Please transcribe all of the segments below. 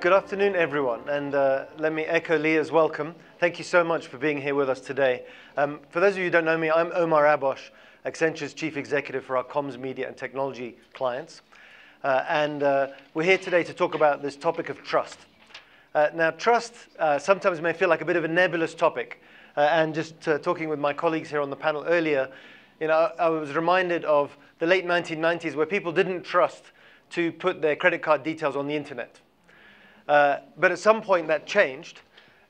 Good afternoon, everyone, and let me echo Leah's welcome. Thank you so much for being here with us today. For those of you who don't know me, I'm Omar Abosh, Accenture's Chief Executive for our comms, media, and technology clients. We're here today to talk about this topic of trust. Now, trust sometimes may feel like a bit of a nebulous topic. And just talking with my colleagues here on the panel earlier, I was reminded of the late 1990s where people didn't trust to put their credit card details on the internet. But at some point that changed,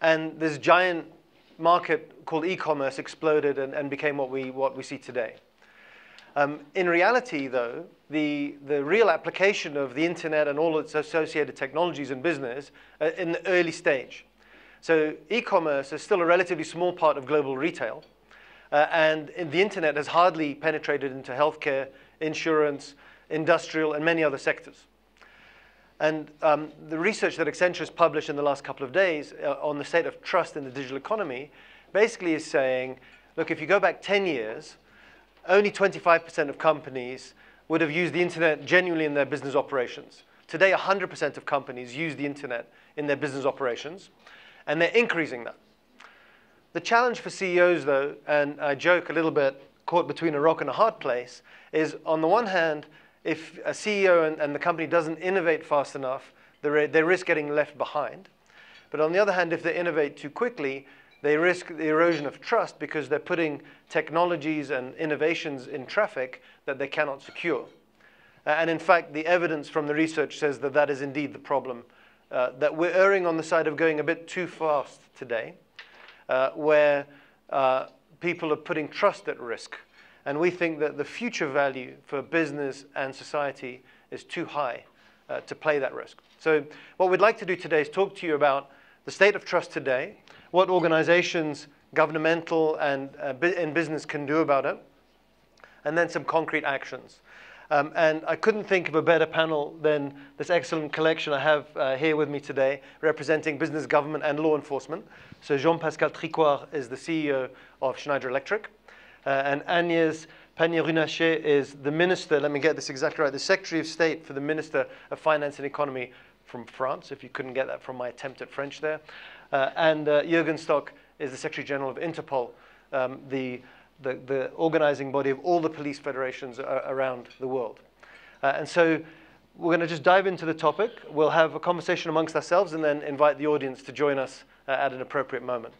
and this giant market called e-commerce exploded and became what we see today. In reality, though, the real application of the internet and all its associated technologies in business in the early stage. So e-commerce is still a relatively small part of global retail, and the internet has hardly penetrated into healthcare, insurance, industrial, and many other sectors. And the research that Accenture has published in the last couple of days on the state of trust in the digital economy basically is saying, look, if you go back 10 years, only 25% of companies would have used the internet genuinely in their business operations. Today, 100% of companies use the internet in their business operations, and they're increasing that. The challenge for CEOs, though, and I joke a little bit, caught between a rock and a hard place, is on the one hand, if a CEO and the company doesn't innovate fast enough, they risk getting left behind. But on the other hand, if they innovate too quickly, they risk the erosion of trust because they're putting technologies and innovations in traffic that they cannot secure. And in fact, the evidence from the research says that that is indeed the problem, that we're erring on the side of going a bit too fast today, where people are putting trust at risk. And we think that the future value for business and society is too high to play that risk. So what we'd like to do today is talk to you about the state of trust today, what organizations, governmental and in business can do about it, and then some concrete actions. And I couldn't think of a better panel than this excellent collection I have here with me today, representing business, government, and law enforcement. So Jean-Pascal Tricoire is the CEO of Schneider Electric. And Agnès Pannier-Runacher is the minister, let me get this exactly right, the Secretary of State for the Minister of Finance and Economy from France, if you couldn't get that from my attempt at French there. And Jürgen Stock is the Secretary General of Interpol, the organizing body of all the police federations around the world. And so we're going to just dive into the topic. We'll have a conversation amongst ourselves and then invite the audience to join us at an appropriate moment.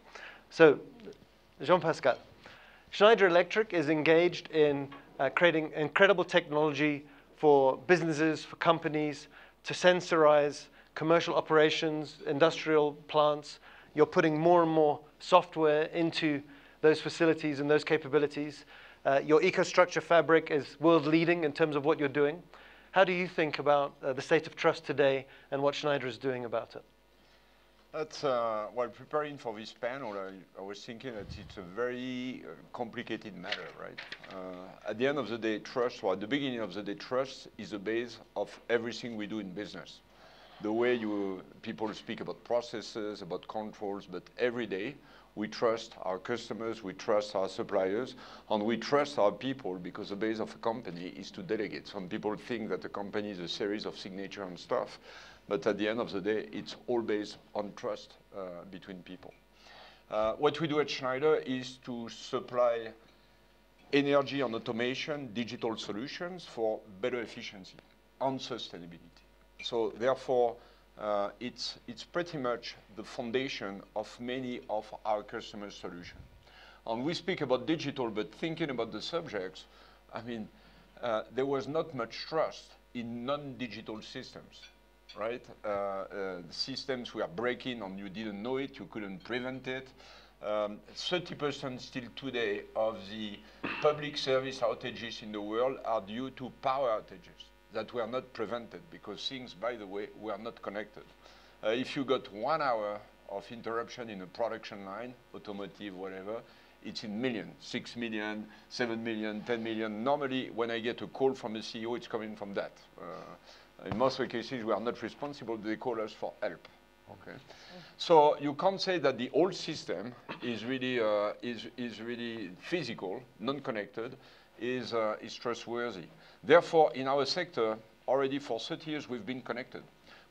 So, Jean-Pascal. Schneider Electric is engaged in creating incredible technology for businesses, for companies, to sensorize commercial operations, industrial plants. You're putting more and more software into those facilities and those capabilities. Your EcoStruxure fabric is world-leading in terms of what you're doing. How do you think about the state of trust today and what Schneider is doing about it? That's, while preparing for this panel, I was thinking that it's a very complicated matter, right? At the end of the day, trust, or at the beginning of the day, trust is the base of everything we do in business. The way people speak about processes, about controls, but every day we trust our customers, we trust our suppliers, and we trust our people because the base of a company is to delegate. Some people think that a company is a series of signature and stuff. But at the end of the day, it's all based on trust between people. What we do at Schneider is to supply energy and automation, digital solutions for better efficiency and sustainability. So therefore, it's pretty much the foundation of many of our customer solutions. And we speak about digital, but thinking about the subjects, I mean, there was not much trust in non-digital systems. Right? Systems were breaking and you didn't know it, you couldn't prevent it. 30% still today of the public service outages in the world are due to power outages that were not prevented because things, by the way, were not connected. If you got 1 hour of interruption in a production line, automotive, whatever, it's in millions, 6 million, 7 million, 10 million. Normally, when I get a call from a CEO, it's coming from that. In most of the cases, we are not responsible. They call us for help. Okay. So you can't say that the old system is really physical, non-connected, is trustworthy. Therefore, in our sector, already for 30 years, we've been connected.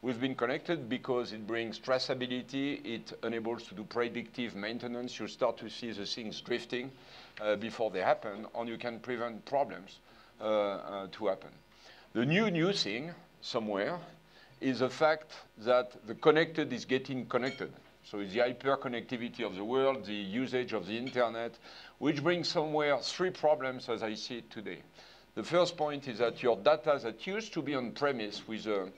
We've been connected because it brings traceability, it enables to do predictive maintenance. You start to see the things drifting before they happen, and you can prevent problems to happen. The new thing somewhere is the fact that the connected is getting connected. So it's the hyper-connectivity of the world, the usage of the internet, which brings somewhere three problems as I see it today. The first point is that your data that used to be on-premise with a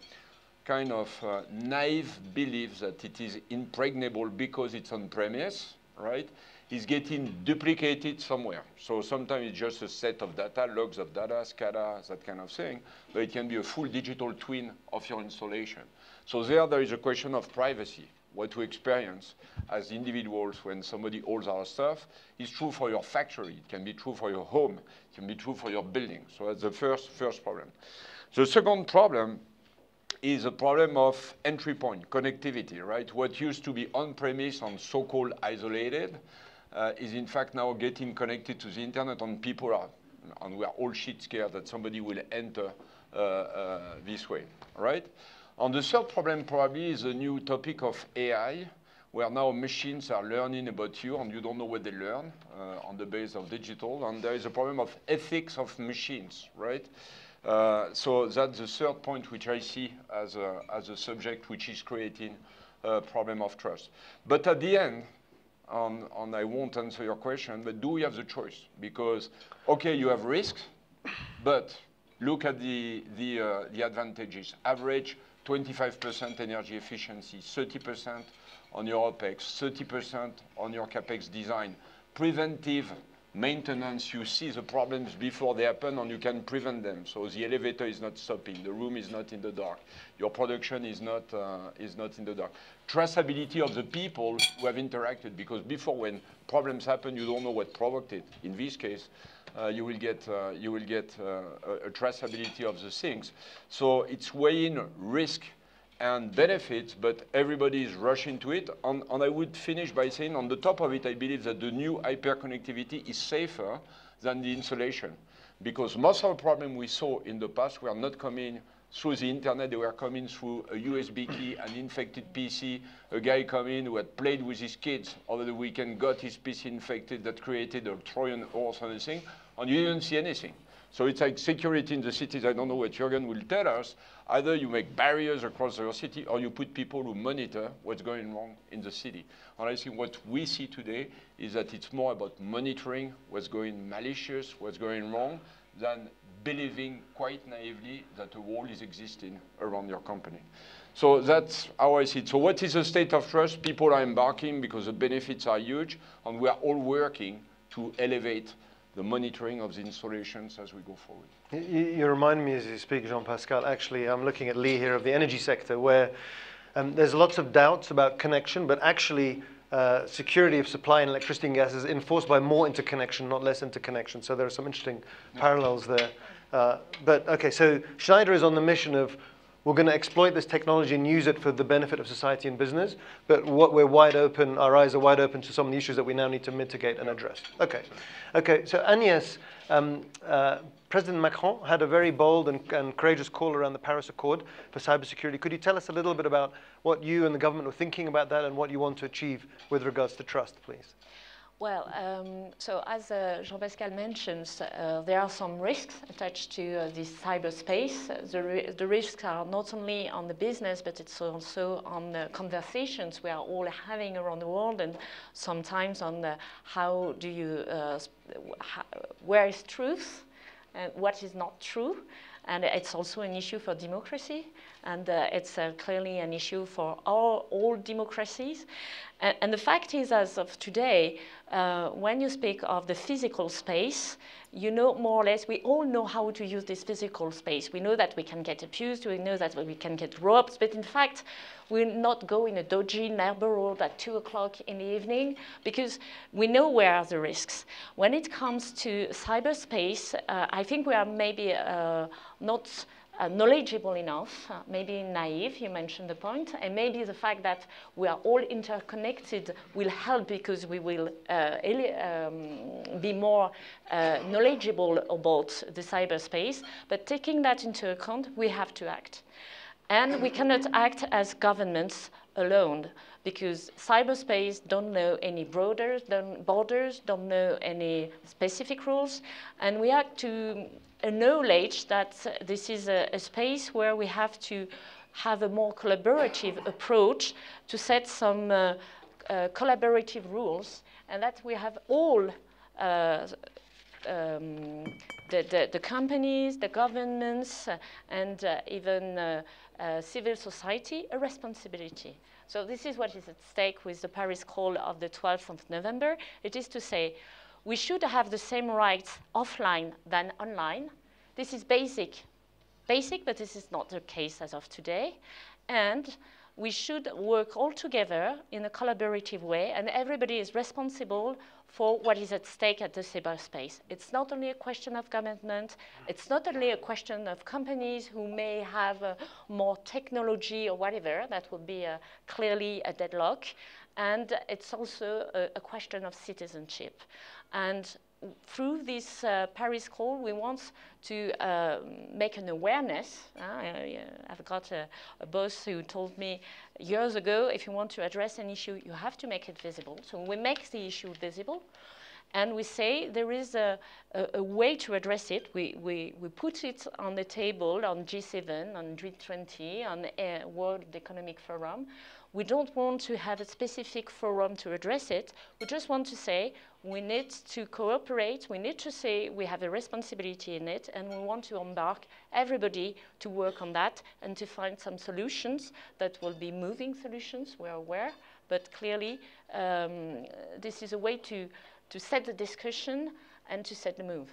kind of naive belief that it is impregnable because it's on-premise, right, is getting duplicated somewhere. So sometimes it's just a set of data, logs of data, SCADA, that kind of thing, but it can be a full digital twin of your installation. So there is a question of privacy. What to experience as individuals when somebody holds our stuff is true for your factory. It can be true for your home. It can be true for your building. So that's the first problem. The second problem is a problem of entry point, connectivity, right? What used to be on-premise and so-called isolated is in fact now getting connected to the internet, and people are, and we are all shit scared that somebody will enter this way, right? And the third problem probably is a new topic of AI, where now machines are learning about you and you don't know what they learn on the base of digital. And there is a problem of ethics of machines, right? So that's the third point which I see as a subject which is creating a problem of trust. But at the end, and I won't answer your question, but do we have the choice? Because, okay, you have risks, but look at the advantages. Average 25% energy efficiency, 30% on your OPEX, 30% on your CAPEX design. Preventive maintenance, you see the problems before they happen and you can prevent them. So the elevator is not stopping, the room is not in the dark, your production is not in the dark. Traceability of the people who have interacted, because before when problems happen, you don't know what provoked it. In this case, you will get a traceability of the things. So it's weighing risk and benefits, but everybody is rushing to it. And I would finish by saying, on the top of it, I believe that the new hyperconnectivity is safer than the insulation, because most of the problems we saw in the past were not coming through the internet, they were coming through a USB key, an infected PC, a guy coming who had played with his kids over the weekend, got his PC infected, that created a Trojan horse and everything, and you didn't see anything. So it's like security in the cities. I don't know what Jürgen will tell us. Either you make barriers across your city or you put people who monitor what's going wrong in the city. And I think what we see today is that it's more about monitoring what's going malicious, what's going wrong, than believing quite naively that a wall is existing around your company. So that's how I see it. So what is the state of trust? People are embarking because the benefits are huge, and we are all working to elevate the monitoring of the installations as we go forward. You remind me as you speak, Jean-Pascal, actually I'm looking at Lee here of the energy sector, where there's lots of doubts about connection, but actually security of supply and electricity and gas is enforced by more interconnection, not less interconnection. So there are some interesting parallels there. But okay, so Schneider is on the mission of we're going to exploit this technology and use it for the benefit of society and business, but what we're wide open, our eyes are wide open to some of the issues that we now need to mitigate and address. Okay, okay. So Agnès, President Macron had a very bold and courageous call around the Paris Accord for cybersecurity. Could you tell us a little bit about what you and the government were thinking about that and what you want to achieve with regards to trust, please? Well, so as Jean-Pascal mentions, there are some risks attached to this cyberspace. The risks are not only on the business, but it's also on the conversations we are all having around the world, and sometimes on how do you, where is truth and what is not true. And it's also an issue for democracy, and it's clearly an issue for all democracies. And the fact is, as of today, when you speak of the physical space, you know more or less, we all know how to use this physical space. We know that we can get abused, we know that we can get robbed, but in fact, we'll not go in a dodgy neighborhood at 2 o'clock in the evening because we know where are the risks. When it comes to cyberspace, I think we are maybe not knowledgeable enough, maybe naive, you mentioned the point, and maybe the fact that we are all interconnected will help because we will be more knowledgeable about the cyberspace. But taking that into account, we have to act. And we cannot act as governments alone, because cyberspace don't know any borders, don't know any specific rules, and we have to acknowledge that this is a space where we have to have a more collaborative approach to set some collaborative rules, and that we have all the companies, the governments, and even civil society a responsibility. So this is what is at stake with the Paris Call of the 12th of November. It is to say we should have the same rights offline than online. This is basic, but this is not the case as of today. And we should work all together in a collaborative way, and everybody is responsible for what is at stake at the cyberspace. It's not only a question of government, it's not only a question of companies who may have more technology or whatever, that would be clearly a deadlock, and it's also a question of citizenship. And through this Paris Call, we want to make an awareness. I've got a boss who told me years ago, if you want to address an issue, you have to make it visible. So we make the issue visible, and we say there is a way to address it. We put it on the table on G7, on G20, on World Economic Forum. We don't want to have a specific forum to address it. We just want to say we need to cooperate. We need to say we have a responsibility in it, and we want to embark everybody to work on that and to find some solutions that will be moving solutions, we're aware. But clearly, this is a way to set the discussion and to set the move.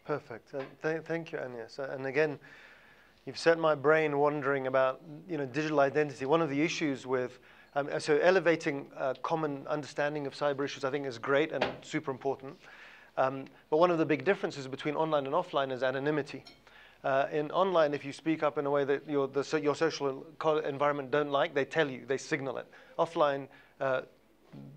Perfect. Thank you, Agnes. And again, you've set my brain wondering about digital identity. One of the issues with so elevating common understanding of cyber issues, I think, is great and super important. But one of the big differences between online and offline is anonymity. In online, if you speak up in a way that your social environment don't like, they tell you, they signal it. Offline,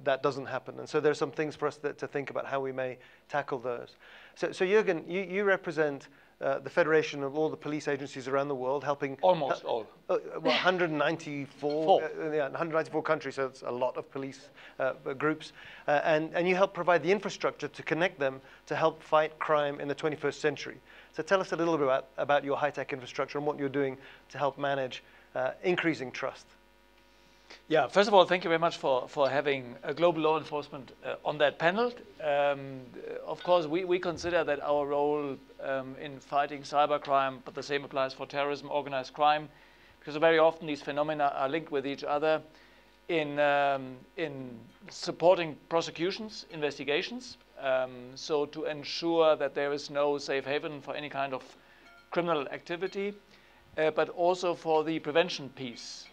that doesn't happen. And so there's some things for us to think about how we may tackle those. So Jürgen, you represent the federation of all the police agencies around the world, helping almost all. Well, 194 countries, so it's a lot of police groups, and you help provide the infrastructure to connect them to help fight crime in the 21st century. So tell us a little bit about your high-tech infrastructure and what you're doing to help manage increasing trust. Yeah, first of all, thank you very much for having global law enforcement on that panel. Of course, we consider that our role in fighting cybercrime, but the same applies for terrorism, organized crime, because very often these phenomena are linked with each other in supporting prosecutions, investigations, so to ensure that there is no safe haven for any kind of criminal activity, but also for the prevention piece.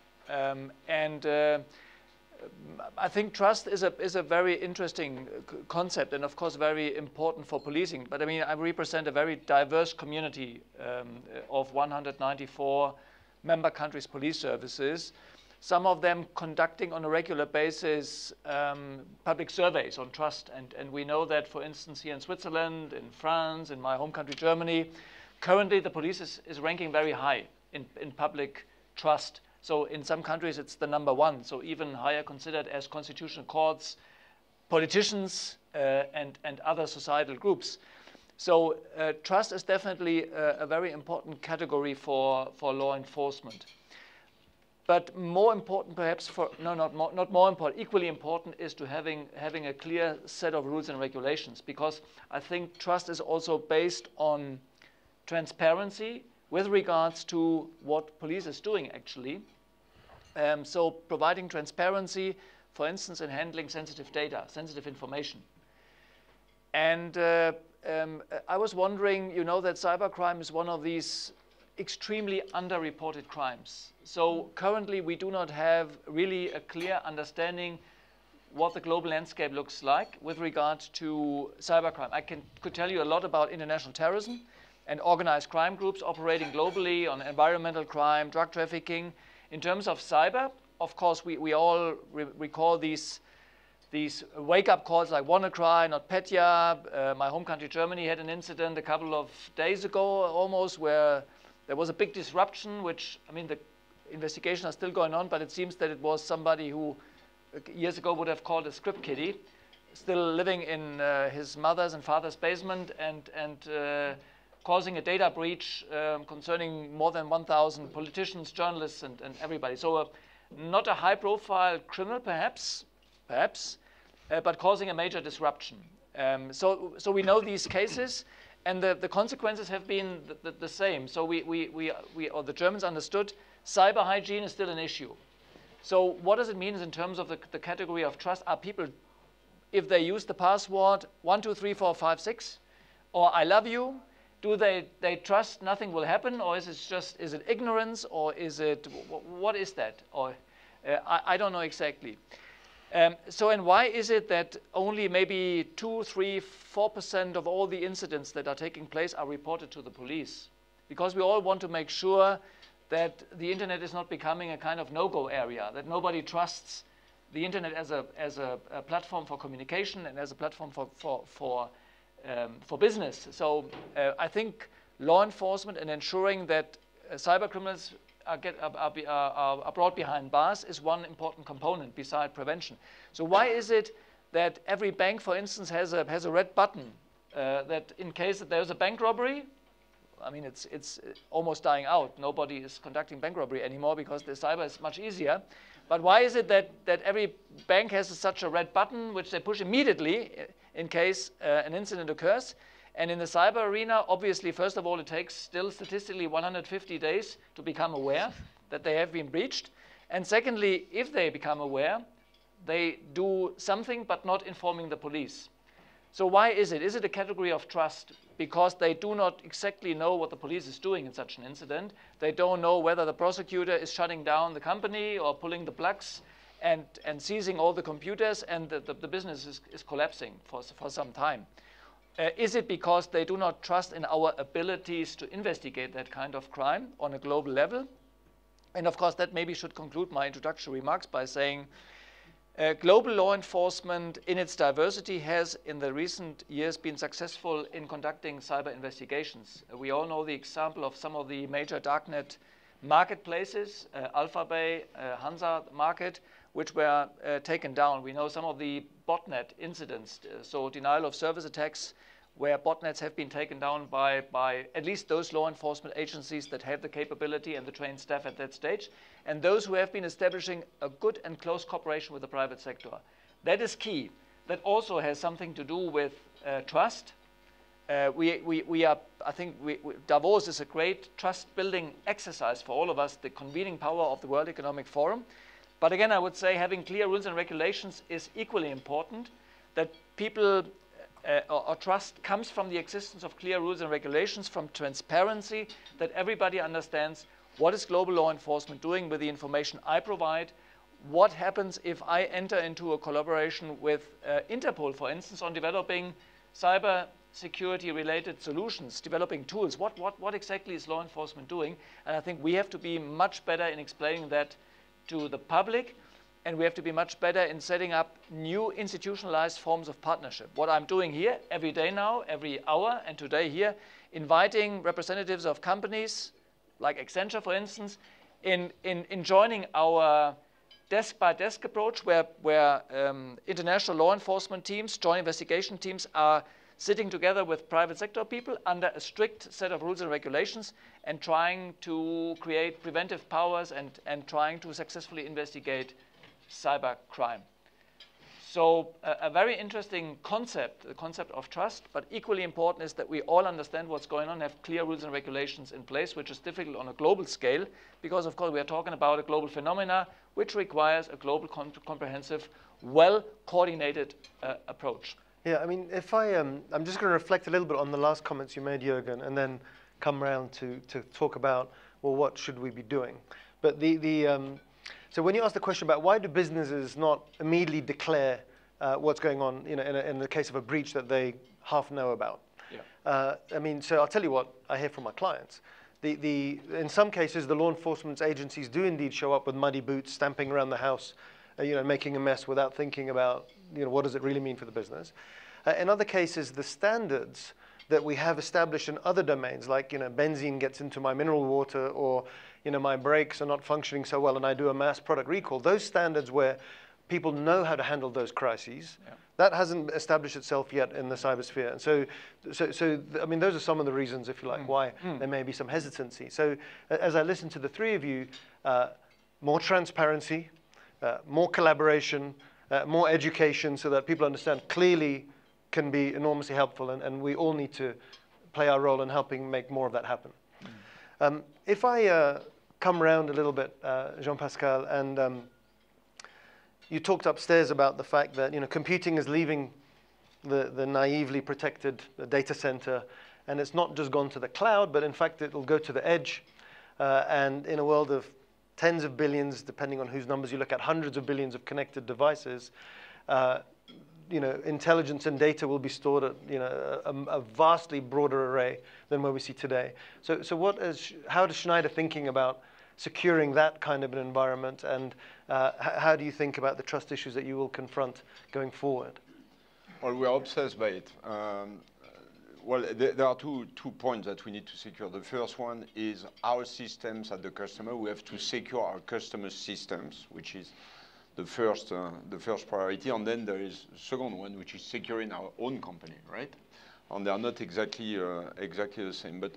I think trust is a very interesting concept, and of course very important for policing. But I mean, I represent a very diverse community of 194 member countries' police services. Some of them conducting on a regular basis public surveys on trust, and we know that, for instance, here in Switzerland, in France, in my home country Germany, currently the police is ranking very high in public trust. So in some countries it's the #1, so even higher considered as constitutional courts, politicians, and other societal groups. So trust is definitely a very important category for law enforcement. But more important, perhaps, not more important, equally important is to having a clear set of rules and regulations, because I think trust is also based on transparency with regards to what police is doing, actually. So providing transparency, for instance, in handling sensitive data, sensitive information. And I was wondering, you know, that cybercrime is one of these extremely underreported crimes. So currently we do not have really a clear understanding what the global landscape looks like with regard to cybercrime. I could tell you a lot about international terrorism and organized crime groups operating globally on environmental crime, drug trafficking. In terms of cyber, of course, we all recall these wake-up calls like WannaCry, NotPetya. My home country, Germany, had an incident a couple of days ago almost where there was a big disruption, which, I mean, investigations are still going on, but it seems that it was somebody who years ago would have called a script kiddie, still living in his mother's and father's basement and causing a data breach concerning more than 1,000 politicians, journalists, and everybody. So not a high-profile criminal, perhaps, but causing a major disruption. So we know these cases, and the consequences have been the same. So or the Germans understood cyber hygiene is still an issue. So what does it mean in terms of the category of trust? Are people, if they use the password 1, 2, 3, 4, 5, 6, or I love you, do they trust nothing will happen, or is it ignorance, or is it, what is that? Or I don't know exactly. And why is it that only maybe 2, 3, 4% of all the incidents that are taking place are reported to the police? Because we all want to make sure that the internet is not becoming a kind of no-go area, that nobody trusts the internet as a platform for communication and as a platform for business. So I think law enforcement and ensuring that cyber criminals are brought behind bars is one important component beside prevention. So why is it that every bank, for instance, has a red button that in case that there's a bank robbery, I mean, it's almost dying out. Nobody is conducting bank robbery anymore because the cyber is much easier. But why is it that every bank has such a red button which they push immediately in case an incident occurs? And in the cyber arena, obviously, first of all, it takes still statistically 150 days to become aware that they have been breached. And secondly, if they become aware, they do something but not informing the police. So why is it? Is it a category of trust? Because they do not exactly know what the police is doing in such an incident. They don't know whether the prosecutor is shutting down the company or pulling the plugs and seizing all the computers, and the business is collapsing for some time. Is it because they do not trust in our abilities to investigate that kind of crime on a global level? And of course, that maybe should conclude my introductory remarks by saying global law enforcement in its diversity has in the recent years been successful in conducting cyber investigations. We all know the example of some of the major darknet marketplaces, Alphabay, Hansa Market, which were taken down. We know some of the botnet incidents, so denial of service attacks, where botnets have been taken down by at least those law enforcement agencies that have the capability and the trained staff at that stage, and those who have been establishing a good and close cooperation with the private sector. That is key. That also has something to do with trust. I think Davos is a great trust-building exercise for all of us, the convening power of the World Economic Forum. But again, I would say having clear rules and regulations is equally important, that people or trust comes from the existence of clear rules and regulations, from transparency, that everybody understands what is global law enforcement doing with the information I provide, what happens if I enter into a collaboration with Interpol, for instance, on developing cyber security-related solutions, developing tools. What exactly is law enforcement doing? And I think we have to be much better in explaining that to the public, and we have to be much better in setting up new institutionalized forms of partnership. What I'm doing here every day now, every hour, and today here, inviting representatives of companies like Accenture, for instance, in joining our desk-by-desk approach, where international law enforcement teams, joint investigation teams are sitting together with private sector people under a strict set of rules and regulations and trying to create preventive powers and trying to successfully investigate cyber crime. So a very interesting concept, the concept of trust, but equally important is that we all understand what's going on, have clear rules and regulations in place, which is difficult on a global scale, because of course we are talking about a global phenomena which requires a global comprehensive, well-coordinated approach. Yeah, I mean, if I'm just going to reflect a little bit on the last comments you made, Jürgen, and then come around to talk about, well, what should we be doing? But so when you ask the question about why do businesses not immediately declare what's going on, in the case of a breach that they half know about? Yeah. I mean, so I'll tell you what I hear from my clients. In some cases, the law enforcement agencies do indeed show up with muddy boots, stamping around the house, making a mess without thinking about, what does it really mean for the business. In other cases, the standards that we have established in other domains, like benzene gets into my mineral water, or my brakes are not functioning so well and I do a mass product recall. Those standards where people know how to handle those crises, that hasn't established itself yet in the cybersphere. And so I mean, those are some of the reasons, if you like, why there may be some hesitancy. So as I listen to the three of you, more transparency, more collaboration, more education, so that people understand clearly can be enormously helpful, and we all need to play our role in helping make more of that happen. If I come around a little bit, Jean-Pascal, and you talked upstairs about the fact that computing is leaving the naively protected data center, and it's not just gone to the cloud, but in fact it will go to the edge, and in a world of tens of billions, depending on whose numbers you look at, hundreds of billions of connected devices, intelligence and data will be stored at a vastly broader array than where we see today. So how is Schneider thinking about securing that kind of an environment, and how do you think about the trust issues that you will confront going forward? Well, we are obsessed by it. Well, there are two points that we need to secure. The first one is our systems at the customer. We have to secure our customers' systems, which is the first priority. And then there is the second one, which is securing our own company, right? And they are not exactly the same. But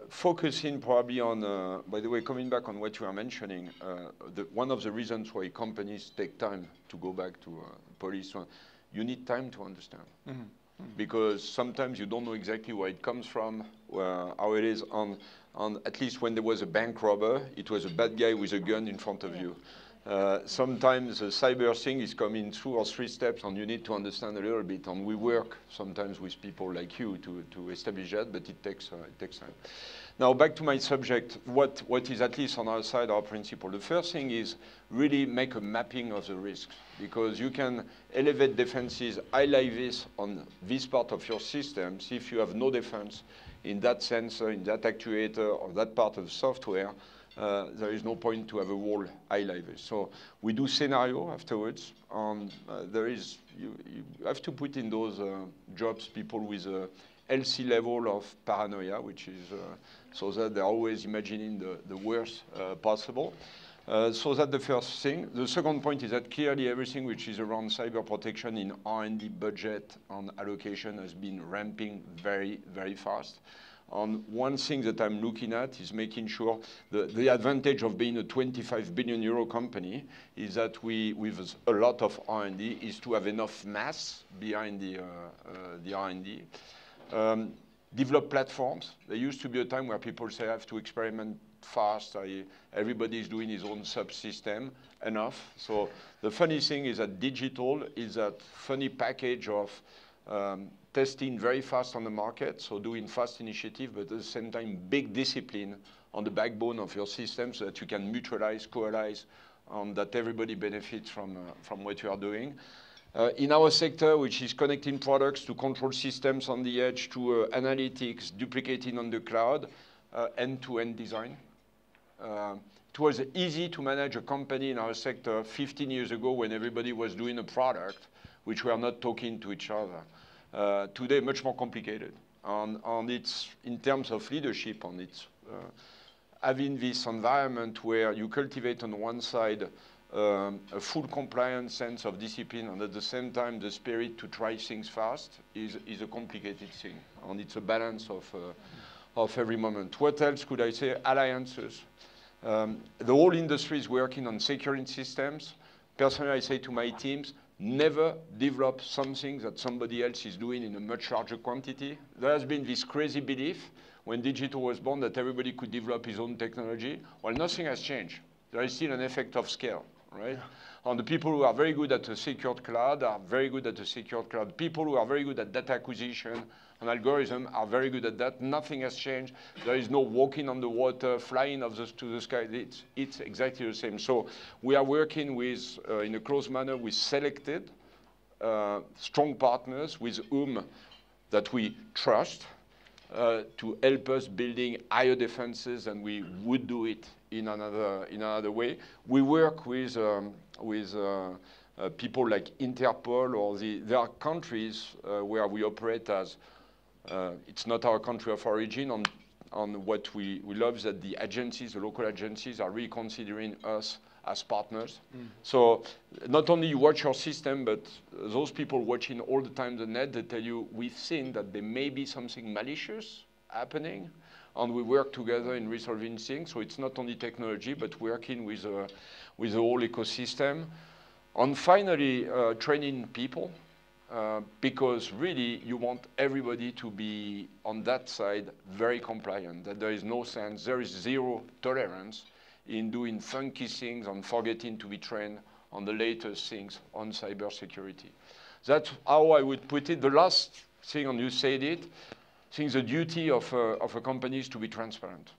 focusing probably on, by the way, coming back on what you are mentioning, one of the reasons why companies take time to go back to police, you need time to understand. Because sometimes you don't know exactly where it comes from, how it is. On at least when there was a bank robber, it was a bad guy with a gun in front of you. Sometimes the cyber thing is coming 2 or 3 steps, and you need to understand a little bit. And we work sometimes with people like you to establish that, but it takes time. Now back to my subject. What is at least on our side our principle? The first thing is really make a mapping of the risks, because you can elevate defenses, highlight this on this part of your systems. If you have no defense in that sensor, in that actuator, or that part of the software, there is no point to have a whole highlight this. So we do scenario afterwards. You have to put in those jobs people with a healthy level of paranoia, which is so that they're always imagining the worst possible. So that's the first thing. The second point is that clearly everything which is around cyber protection in R&D budget and allocation has been ramping very, very fast. One thing that I'm looking at is making sure the advantage of being a 25 billion euro company is that with a lot of R&D, is to have enough mass behind the R&D. Develop platforms. There used to be a time where people say I have to experiment fast. Everybody is doing his own subsystem. Enough. So the funny thing is that digital is that funny package of testing very fast on the market, so doing fast initiative, but at the same time big discipline on the backbone of your system so that you can mutualize, coalize, that everybody benefits from what you are doing. In our sector, which is connecting products to control systems on the edge, to analytics, duplicating on the cloud, end-to-end design. It was easy to manage a company in our sector 15 years ago when everybody was doing a product which were not talking to each other. Today, much more complicated. And it's in terms of leadership, and it's having this environment where you cultivate on one side a full compliance sense of discipline, and at the same time the spirit to try things fast is a complicated thing, and it's a balance of every moment. What else could I say? Alliances. The whole industry is working on securing systems. Personally, I say to my teams, never develop something that somebody else is doing in a much larger quantity. There has been this crazy belief when digital was born that everybody could develop his own technology. Well, nothing has changed. There is still an effect of scale, right? And the people who are very good at a secured cloud are very good at a secured cloud. People who are very good at data acquisition and algorithm are very good at that. Nothing has changed. There is no walking on the water, flying to the sky. It's exactly the same. So we are working with, in a close manner, with selected strong partners with whom that we trust to help us building higher defenses than we would do it in another way. We work with people like Interpol, or there are countries where we operate as It's not our country of origin. On what we love is that the agencies, the local agencies, are really considering us as partners. So not only you watch your system, but those people watching all the time the net, they tell you, we've seen that there may be something malicious happening, and we work together in resolving things. So it's not only technology, but working with the whole ecosystem. And finally, training people. Because really you want everybody to be on that side very compliant, that there is no sense, there is zero tolerance in doing funky things and forgetting to be trained on the latest things on cybersecurity. That's how I would put it. The last thing, and you said it, I think the duty of a company is to be transparent.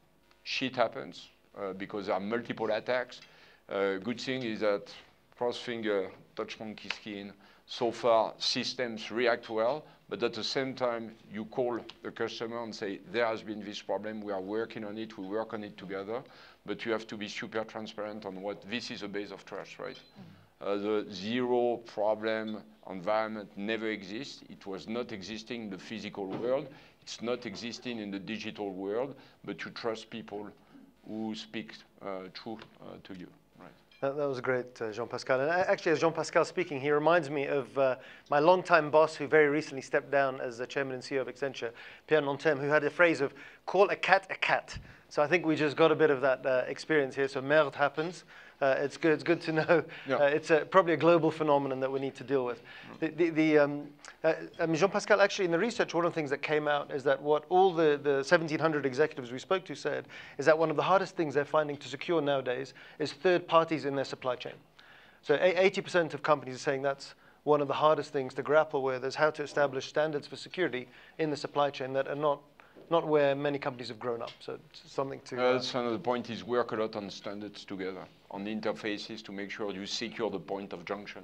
Shit happens because there are multiple attacks. Good thing is that cross finger, touch monkey skin, so far, systems react well, but at the same time, you call the customer and say, there has been this problem, we are working on it, we work on it together, but you have to be super transparent on what this is a base of trust, right? The zero problem environment never exists. It was not existing in the physical world. It's not existing in the digital world, but you trust people who speak true to you. That was great, Jean-Pascal. And actually, as Jean-Pascal speaking, he reminds me of my longtime boss who very recently stepped down as the chairman and CEO of Accenture, Pierre Nontem, who had a phrase of, call a cat a cat. So I think we just got a bit of that experience here. So merde happens. It's good to know. Yeah. It's probably a global phenomenon that we need to deal with. Jean-Pascal, actually, in the research, one of the things that came out is that what all the 1,700 executives we spoke to said is that one of the hardest things they're finding to secure nowadays is third parties in their supply chain. So 80% of companies are saying that's one of the hardest things to grapple with, is how to establish standards for security in the supply chain that are not where many companies have grown up. So it's something to... That's another point, is work a lot on standards together, on the interfaces to make sure you secure the point of junction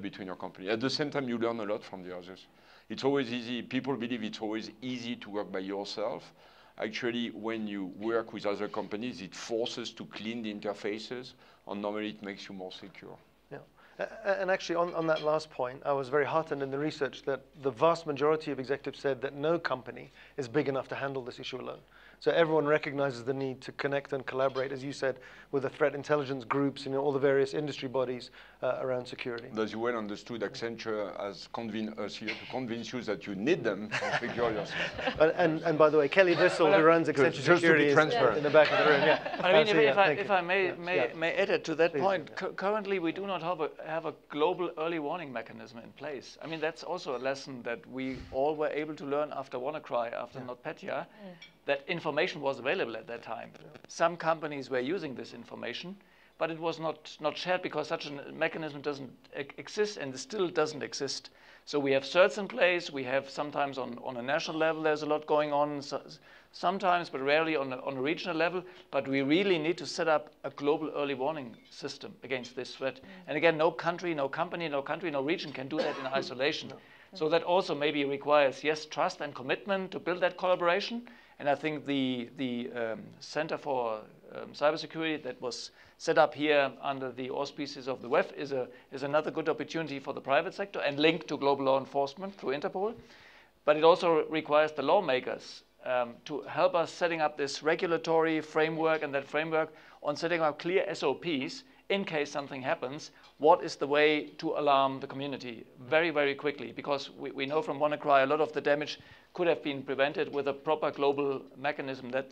between your company. At the same time, you learn a lot from the others. It's always easy. People believe it's always easy to work by yourself. Actually, when you work with other companies, it forces to clean the interfaces, and normally it makes you more secure. And actually, on that last point, I was very heartened in the research that the vast majority of executives said that no company is big enough to handle this issue alone. So everyone recognizes the need to connect and collaborate, as you said, with the threat intelligence groups and all the various industry bodies around security. As you well understood, Accenture has convened us here to convince you that you need them to secure yourself. And by the way, Kelly Bissell, who runs Accenture Security, is in the back of the room. Yeah. I mean, if I may add to that point, currently we do not have a global early warning mechanism in place. I mean, that's also a lesson that we all were able to learn after WannaCry, after NotPetya, that information was available at that time. Some companies were using this information, but it was not shared because such a mechanism doesn't exist and still doesn't exist. So we have certs in place. We have sometimes on a national level, there's a lot going on, sometimes, but rarely on a regional level. But we really need to set up a global early warning system against this threat. And again, no country, no company, no region can do that in isolation. So that also maybe requires, yes, trust and commitment to build that collaboration. And I think the Center for Cybersecurity that was set up here under the auspices of the WEF is another good opportunity for the private sector and linked to global law enforcement through Interpol. But it also requires the lawmakers to help us setting up this regulatory framework, and that framework on setting up clear SOPs in case something happens. What is the way to alarm the community very, very quickly? Because we know from WannaCry a lot of the damage could have been prevented with a proper global mechanism that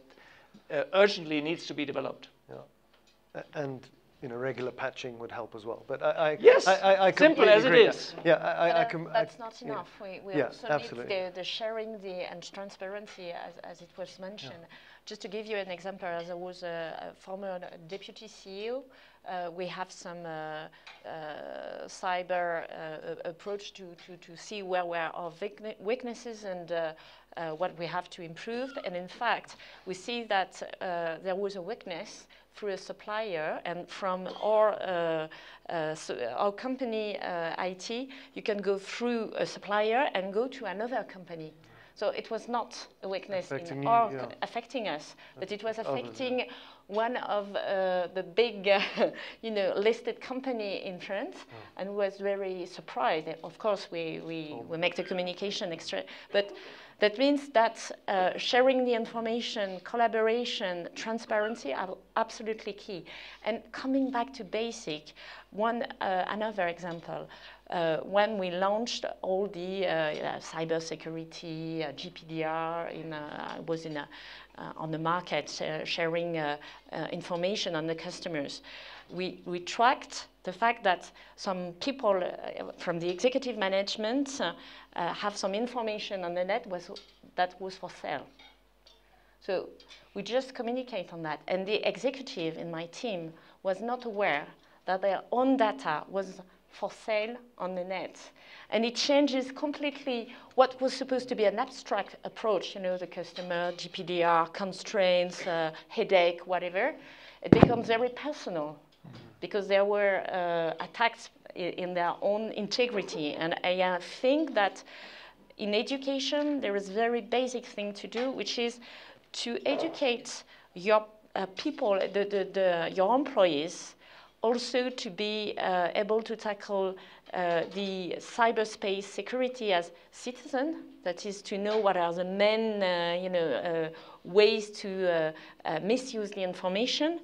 urgently needs to be developed. Yeah. And regular patching would help as well. But yes, I simple as agree. it is. Yeah, that's not enough. We also absolutely. need the sharing and transparency, as it was mentioned. Yeah. Just to give you an example, as I was a former deputy CEO, we have some cyber approach to see where were our weaknesses and what we have to improve. And in fact, we see that there was a weakness through a supplier, and from our company IT, you can go through a supplier and go to another company. So it was not a weakness affecting us, but it was affecting one of the big, listed company in France, and was very surprised. Of course, we make the communication extra, but that means that sharing the information, collaboration, transparency are absolutely key. And coming back to basic, another example. When we launched all the cybersecurity, GPDR, was on the market, sharing information on the customers. We tracked the fact that some people from the executive management have some information on the net that was for sale. So we just communicate on that. And the executive in my team was not aware that their own data was for sale on the net. And it changes completely what was supposed to be an abstract approach, the customer, GPDR, constraints, headache, whatever. It becomes very personal because there were attacks in their own integrity. And I think that in education, there is a very basic thing to do, which is to educate your people, your employees, also to be able to tackle the cyberspace security as citizen, that is to know what are the main ways to misuse the information,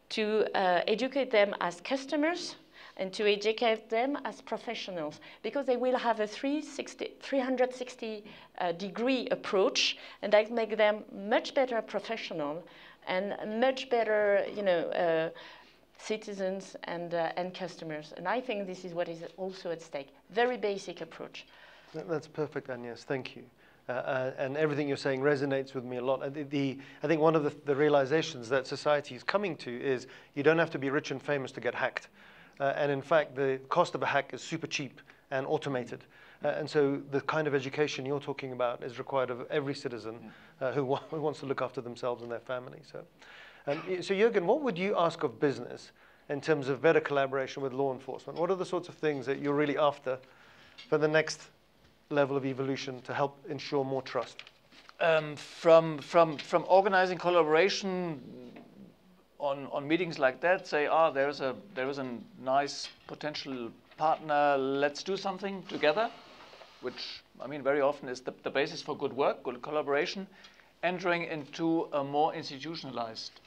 to educate them as customers, and to educate them as professionals, because they will have a 360-degree approach, and that makes them much better professional and much better, citizens and customers. And I think this is what is also at stake. Very basic approach. That's perfect, Agnès. Thank you. And everything you're saying resonates with me a lot. I think one of the realizations that society is coming to is you don't have to be rich and famous to get hacked. And in fact, the cost of a hack is super cheap and automated. And so the kind of education you're talking about is required of every citizen who wants to look after themselves and their family. So Jürgen, what would you ask of business in terms of better collaboration with law enforcement? What are the sorts of things that you're really after for the next level of evolution to help ensure more trust? From organizing collaboration on meetings like that, say, there is a nice potential partner, let's do something together, which very often is the basis for good work, good collaboration, entering into a more institutionalized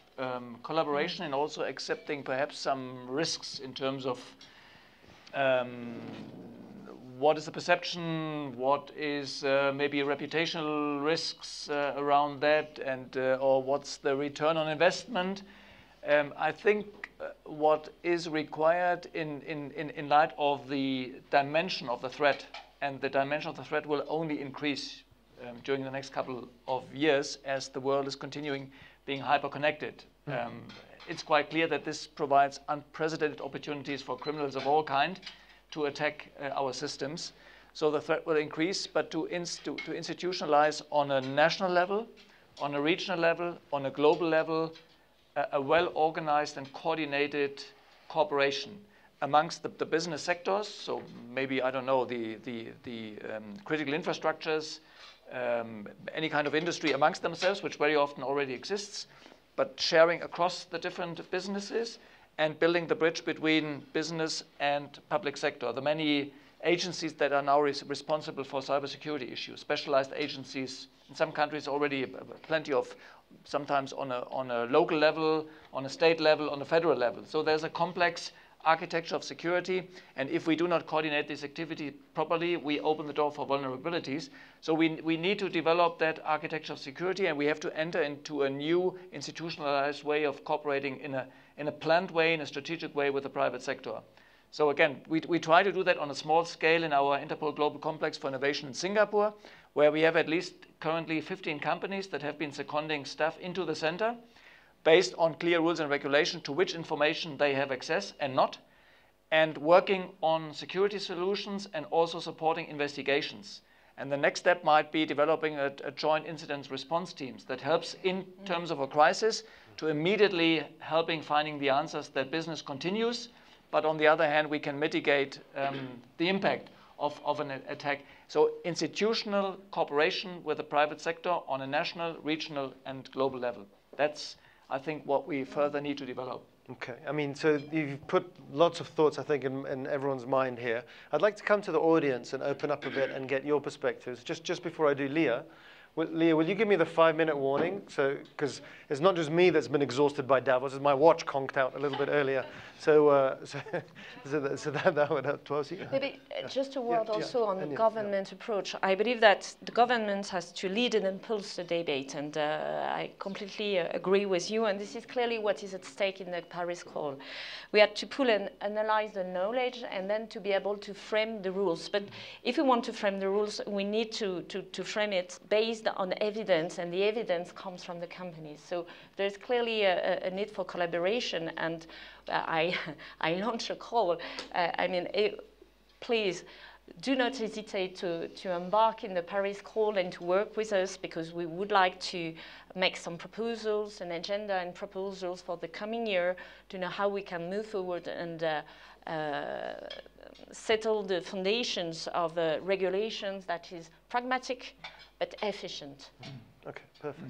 collaboration, and also accepting perhaps some risks in terms of what is the perception, what is maybe reputational risks around that, and or what's the return on investment. I think what is required in light of the dimension of the threat, and the dimension of the threat will only increase during the next couple of years as the world is continuing being hyper-connected. It's quite clear that this provides unprecedented opportunities for criminals of all kinds to attack our systems. So the threat will increase, but to institutionalize on a national level, on a regional level, on a global level, a well-organized and coordinated cooperation amongst the business sectors. So maybe, I don't know, the critical infrastructures, any kind of industry amongst themselves, which very often already exists, but sharing across the different businesses and building the bridge between business and public sector. The many agencies that are now responsible for cybersecurity issues, specialized agencies, in some countries already plenty of, sometimes on a local level, on a state level, on a federal level. So there's a complex architecture of security, and if we do not coordinate this activity properly, we open the door for vulnerabilities. So we need to develop that architecture of security, and we have to enter into a new institutionalized way of cooperating in a planned way, in a strategic way with the private sector. So again, we try to do that on a small scale in our Interpol Global Complex for Innovation in Singapore, where we have at least currently 15 companies that have been seconding staff into the center, based on clear rules and regulation to which information they have access and not, and working on security solutions and also supporting investigations. And the next step might be developing a joint incident response teams that helps in terms of a crisis to immediately helping finding the answers that business continues, but on the other hand, we can mitigate the impact of an attack. So institutional cooperation with the private sector on a national, regional, and global level. That's, I think, what we further need to develop. Okay, I mean, so you've put lots of thoughts, I think, in everyone's mind here. I'd like to come to the audience and open up a bit and get your perspectives. Just before I do, Leah, will you give me the 5-minute warning? So, because it's not just me that's been exhausted by Davos. My watch conked out a little bit earlier. So that would help to us. Maybe just a word also on the Anya, government approach. I believe that the government has to lead and impulse the debate, and I completely agree with you, and this is clearly what is at stake in the Paris call. We had to pull and analyze the knowledge and then to be able to frame the rules. But if we want to frame the rules, we need to frame it based on evidence, and the evidence comes from the companies. So there's clearly a need for collaboration, and I launch a call. Please do not hesitate to embark in the Paris call and to work with us, because we would like to make some proposals, an agenda and proposals for the coming year to know how we can move forward and settle the foundations of regulations that is pragmatic but efficient. Okay, perfect.